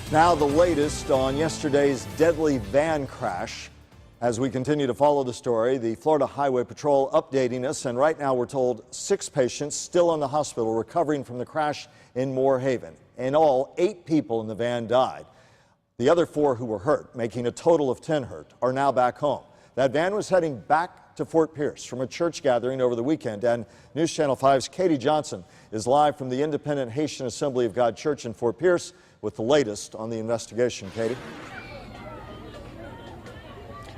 Now the latest on yesterday's deadly van crash. As we continue to follow the story, the Florida Highway Patrol updating us, and right now we're told 6 patients still in the hospital recovering from the crash in Moore Haven. In all, 8 people in the van died. The other 4 who were hurt, making a total of 10 hurt, are now back home. That van was heading back to Fort Pierce from a church gathering over the weekend, and News Channel 5's Katie Johnson is live from the Independent Haitian Assembly of God Church in Fort Pierce with the latest on the investigation. Katie?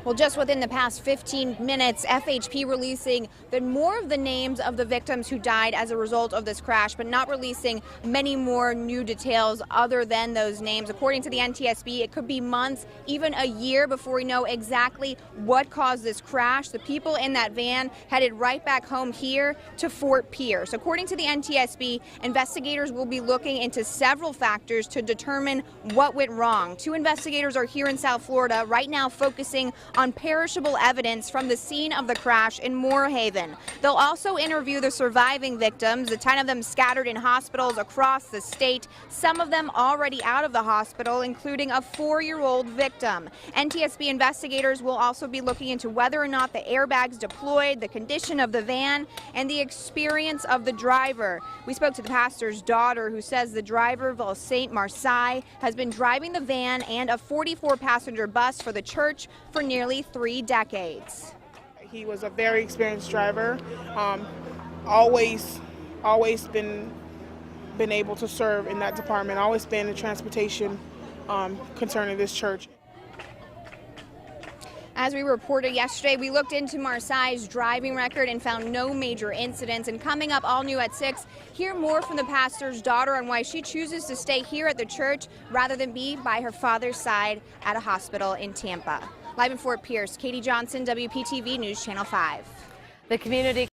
Well, just within the past 15 minutes, FHP releasing more of the names of the victims who died as a result of this crash, but not releasing many more new details other than those names. According to the NTSB, it could be months, even a year, before we know exactly what caused this crash. The people in that van headed right back home here to Fort Pierce. According to the NTSB, investigators will be looking into several factors to determine what went wrong. 2 investigators are here in South Florida right now focusing on perishable evidence from the scene of the crash in Moore Haven. They'll also interview the surviving victims, the 10 of them scattered in hospitals across the state, some of them already out of the hospital, including a 4-year-old victim. NTSB investigators will also be looking into whether or not the airbags deployed, the condition of the van, and the experience of the driver. We spoke to the pastor's daughter, who says the driver, Saint Marseille, has been driving the van and a 44-passenger bus for the church for nearly 3 decades. He was a very experienced driver, always been able to serve in that department, always been in transportation concerning this church. As we reported yesterday, we looked into Marseille's driving record and found no major incidents. And coming up all new at 6, hear more from the pastor's daughter on why she chooses to stay here at the church rather than be by her father's side at a hospital in Tampa. Live in Fort Pierce, Katie Johnson, WPTV News Channel 5. The community